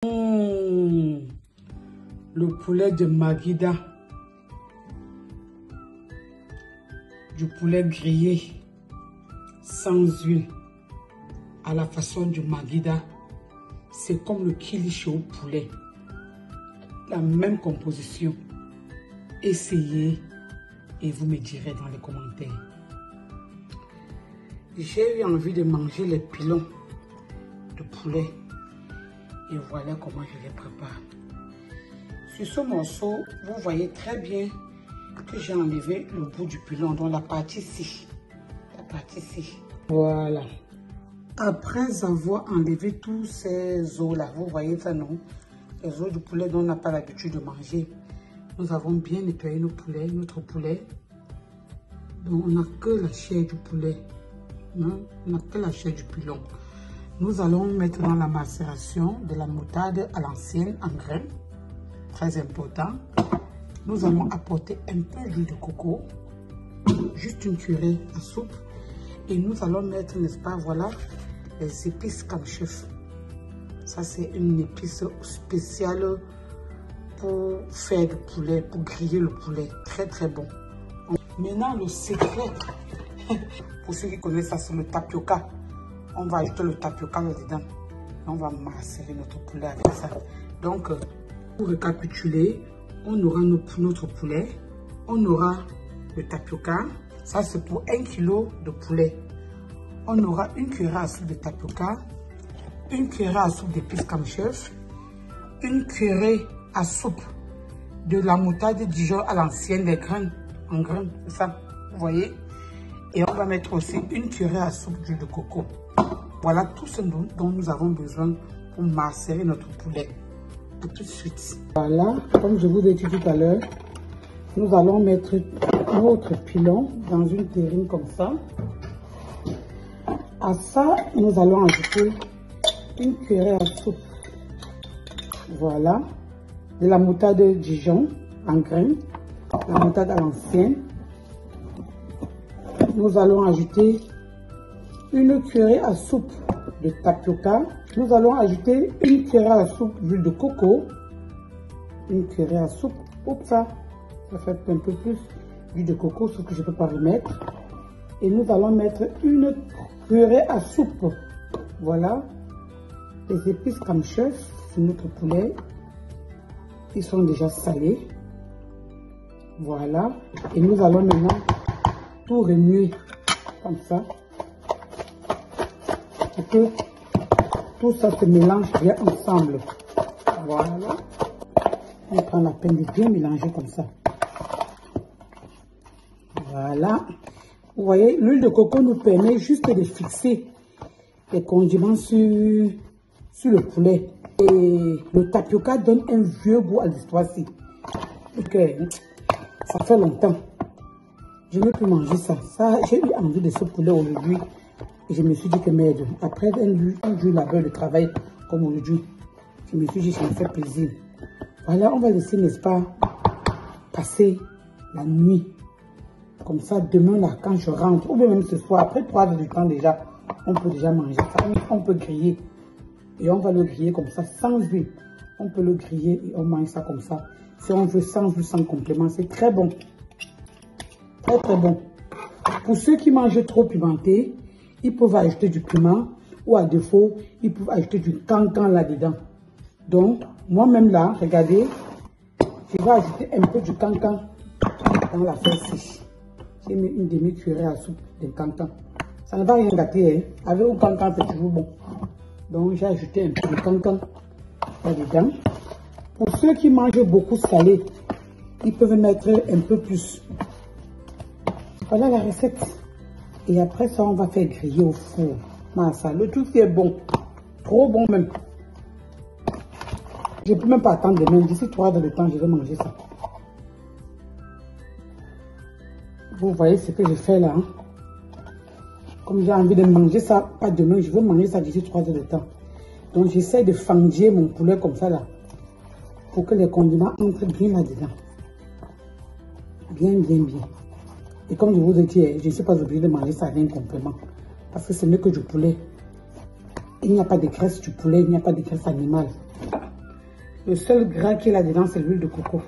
Le poulet de Maguida. Du poulet grillé sans huile à la façon du Maguida. C'est comme le kilichi au poulet. La même composition. Essayez et vous me direz dans les commentaires. J'ai eu envie de manger les pilons de poulet. Et voilà comment je les prépare. Sur ce morceau, vous voyez très bien que j'ai enlevé le bout du pilon, donc la partie ici. La partie ici. Voilà. Après avoir enlevé tous ces os-là, vous voyez ça, non? Les os du poulet dont on n'a pas l'habitude de manger. Nous avons bien nettoyé notre poulet. Donc on n'a que la chair du poulet. Non? On n'a que la chair du pilon. Nous allons mettre dans la macération de la moutarde à l'ancienne en graines. Très important. Nous allons apporter un peu d'huile de coco. Juste une cuillerée à soupe. Et nous allons mettre, n'est-ce pas, voilà, les épices comme chef. Ça, c'est une épice spéciale pour faire du poulet, pour griller le poulet. Très, très bon. Maintenant, le secret, pour ceux qui connaissent ça, c'est le tapioca. On va ajouter le tapioca là-dedans. On va macérer notre poulet avec ça. Donc, pour récapituler, on aura notre poulet. On aura le tapioca. Ça, c'est pour 1 kg de poulet. On aura une cuillerée à soupe de tapioca, une cuillerée à soupe d'épices comme chef, une cuillerée à soupe de la moutarde Dijon à l'ancienne, des graines, en graines, c'est ça, vous voyez. Et on va mettre aussi une cuillerée à soupe d'huile de coco. Voilà tout ce dont nous avons besoin pour macérer notre poulet. A tout de suite. Voilà, comme je vous ai dit tout à l'heure, nous allons mettre notre pilon dans une terrine comme ça. À ça, nous allons ajouter une cuillerée à soupe. Voilà, de la moutarde Dijon en graines, la moutarde à l'ancienne. Nous allons ajouter une cuillerée à soupe de tapioca. Nous allons ajouter une cuillerée à soupe d'huile de coco. Une cuillerée à soupe, oups, ça fait un peu plus d'huile de coco, ce que je ne peux pas remettre. Et nous allons mettre une cuillerée à soupe. Voilà, les épices comme chef sur notre poulet. Ils sont déjà salés. Voilà, et nous allons maintenant tout remuer comme ça. Pour que tout ça se mélange bien ensemble. Voilà. On prend la peine de bien mélanger comme ça. Voilà. Vous voyez, l'huile de coco nous permet juste de fixer les condiments sur le poulet. Et le tapioca donne un vieux goût à l'histoire-ci. Donc, ça fait longtemps. Je ne veux plus manger ça. J'ai eu envie de ce poulet aujourd'hui. Et je me suis dit que merde, après un jour labeur de travail comme aujourd'hui, je me suis dit que ça me fait plaisir. Voilà, on va laisser, n'est-ce pas, passer la nuit. Comme ça, demain, là, quand je rentre, ou même ce soir, après 3 heures du temps déjà, on peut déjà manger ça. On peut griller. Et on va le griller comme ça, sans huile. On peut le griller et on mange ça comme ça. Si on veut sans huile, sans complément, c'est très bon. Très, très bon. Pour ceux qui mangent trop pimenté, ils peuvent ajouter du piment ou à défaut, ils peuvent ajouter du cancan là-dedans. Donc, moi-même là, regardez, je vais ajouter un peu du cancan dans la farce. J'ai mis une demi-cuillerée à soupe de cancan. Ça ne va rien gâter, hein. Avec le cancan, c'est toujours bon. Donc, j'ai ajouté un peu de cancan là-dedans. Pour ceux qui mangent beaucoup salé, ils peuvent mettre un peu plus. Voilà la recette. Et après ça, on va faire griller au four. Ça, le tout est bon. Trop bon même. Je ne peux même pas attendre demain. D'ici 3 heures de temps, je vais manger ça. Vous voyez ce que je fais là. Hein? Comme j'ai envie de manger ça, pas demain, je veux manger ça d'ici 3 heures de temps. Donc j'essaie de fendre mon poulet comme ça là. Pour que les condiments entrent bien là-dedans. Bien, bien, bien. Et comme je vous ai dit, je ne suis pas obligée de manger ça avec un complément. Parce que ce n'est que du poulet. Il n'y a pas de graisse du poulet, il n'y a pas de graisse animale. Le seul gras qu'il y a là-dedans, c'est l'huile de coco.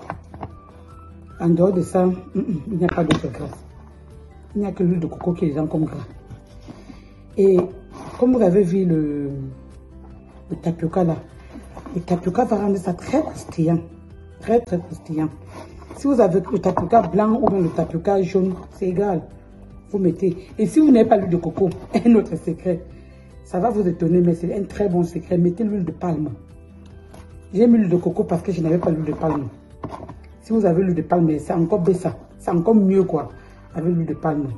En dehors de ça, il n'y a pas d'autre gras. Il n'y a que l'huile de coco qui est dedans comme gras. Et comme vous avez vu le tapioca là, le tapioca va rendre ça très croustillant. Très croustillant. Si vous avez le tapioca blanc ou bien le tapioca jaune, c'est égal. Vous mettez. Et si vous n'avez pas l'huile de coco, un autre secret, ça va vous étonner, mais c'est un très bon secret. Mettez l'huile de palme. J'ai mis l'huile de coco parce que je n'avais pas l'huile de palme. Si vous avez l'huile de palme, c'est encore baissant. C'est encore mieux quoi, avec l'huile de palme.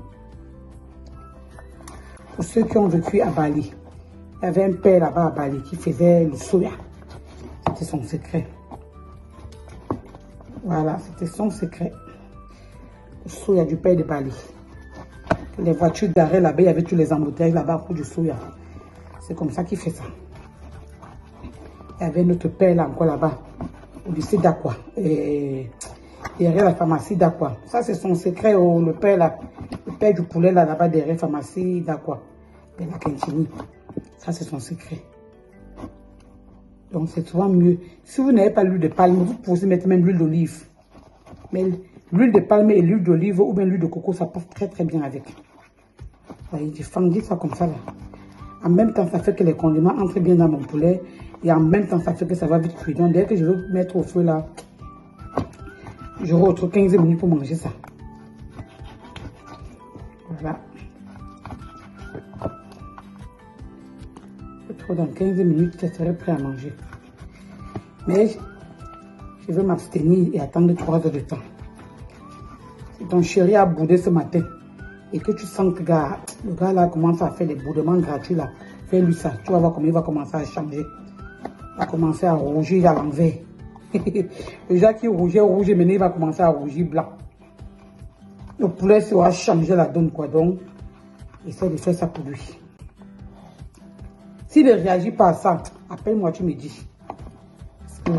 Pour ceux qui ont vécu à Bali, il y avait un père là-bas à Bali qui faisait le soya. C'était son secret. Voilà, c'était son secret. Le soya du père de Bali. Les voitures d'arrêt là-bas, il y avait tous les embouteillages là-bas pour du soya. C'est comme ça qu'il fait ça. Il y avait notre père là encore là-bas, au lycée d'Aqua. Et derrière la pharmacie d'Aqua. Ça, c'est son secret, le père là. Le père du poulet là-bas, derrière la pharmacie d'Aqua. De la Quintini. Ça, c'est son secret. Donc, c'est souvent mieux. Si vous n'avez pas l'huile de palme, vous pouvez mettre même l'huile d'olive. Mais l'huile de palme et l'huile d'olive ou bien l'huile de coco, ça passe très bien avec. Vous voyez, j'ai fendu ça comme ça là. En même temps, ça fait que les condiments entrent bien dans mon poulet. Et en même temps, ça fait que ça va vite cuire. Donc, dès que je veux mettre au feu là, j'aurai autour de 15 minutes pour manger ça. Voilà. Dans 15 minutes, je serai prêt à manger. Mais je vais m'abstenir et attendre 3 heures de temps. Si ton chéri a boudé ce matin et que tu sens que le gars là commence à faire des boudements gratuits là, fais-lui ça. Tu vas voir comment il va commencer à changer. Il va commencer à rougir à l'envers. Le gars qui rougeait rouge, maintenant il va commencer à rougir blanc. Le poulet va changer la donne quoi. Donc, essaie de faire ça pour lui. S'il ne réagit pas à ça, appelle-moi, tu me dis. Parce que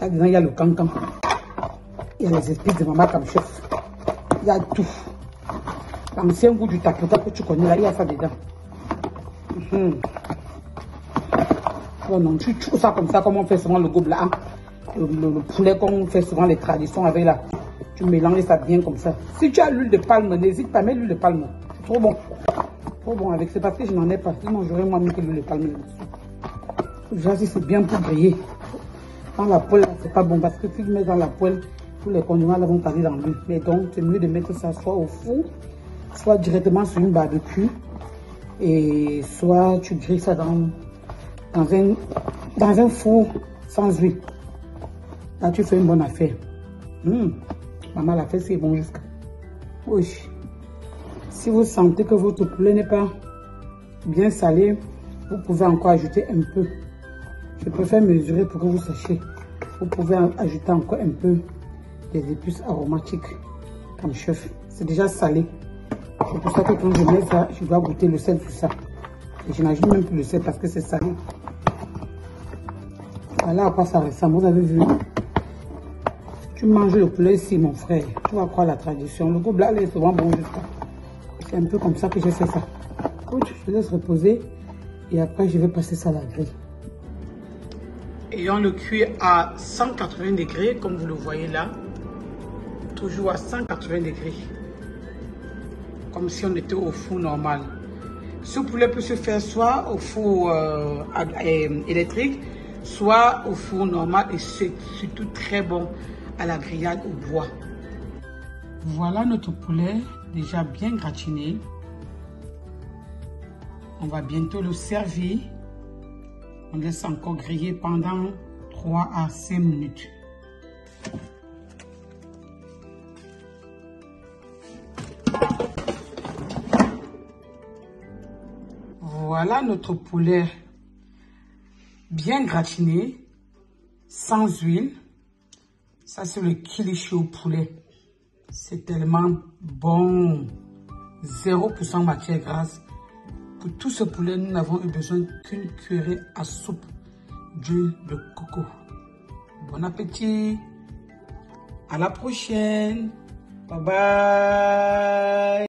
là-dedans, il y a le cancan. Il y a les esprits de maman comme chef. Il y a tout. L'ancien goût du tapioca que tu connais, là, il y a ça dedans. Oh non, tu trouves ça comme ça, comme on fait souvent le gobelin. Hein? Le poulet, comme on fait souvent les traditions avec là. Tu mélanges ça bien comme ça. Si tu as l'huile de palme, n'hésite pas à mettre l'huile de palme. C'est trop bon. Trop bon avec, c'est parce que je n'en ai pas. Sinon, j'aurais moi mis que l'huile de palme. Déjà, si c'est bien pour griller. Dans la poêle, c'est pas bon parce que si tu mets dans la poêle, tous les condiments là vont passer dans l'huile. Mais donc, c'est mieux de mettre ça soit au four, soit directement sur une barbecue. Et soit tu grilles ça dans un four sans huile. Là, tu fais une bonne affaire. Maman l'a fait, c'est bon jusqu'à. Oui. Si vous sentez que votre poulet n'est pas bien salé, vous pouvez encore ajouter un peu. Je préfère mesurer pour que vous sachiez. Vous pouvez ajouter encore un peu des épices aromatiques comme chef. C'est déjà salé. C'est pour ça que quand je mets ça, je dois goûter le sel sur ça. Et je n'ajoute même plus le sel parce que c'est salé. Voilà à quoi ça ressemble. Vous avez vu? Tu manges le poulet ici, mon frère. Tu vas croire la tradition. Le gobelin est souvent bon jusqu'à. C'est un peu comme ça que j'ai fait ça. Je laisse reposer et après je vais passer ça à la grille. Et on le cuit à 180 degrés comme vous le voyez là. Toujours à 180 degrés. Comme si on était au four normal. Ce poulet peut se faire soit au four électrique, soit au four normal et c'est surtout très bon à la grillade au bois. Voilà notre poulet déjà bien gratiné. On va bientôt le servir. On laisse encore griller pendant 3 à 5 minutes. Voilà notre poulet bien gratiné, sans huile. Ça, c'est le kilichi au poulet. C'est tellement bon. 0% matière grasse. Pour tout ce poulet, nous n'avons eu besoin qu'une cuillerée à soupe d'huile de coco. Bon appétit. À la prochaine. Bye bye.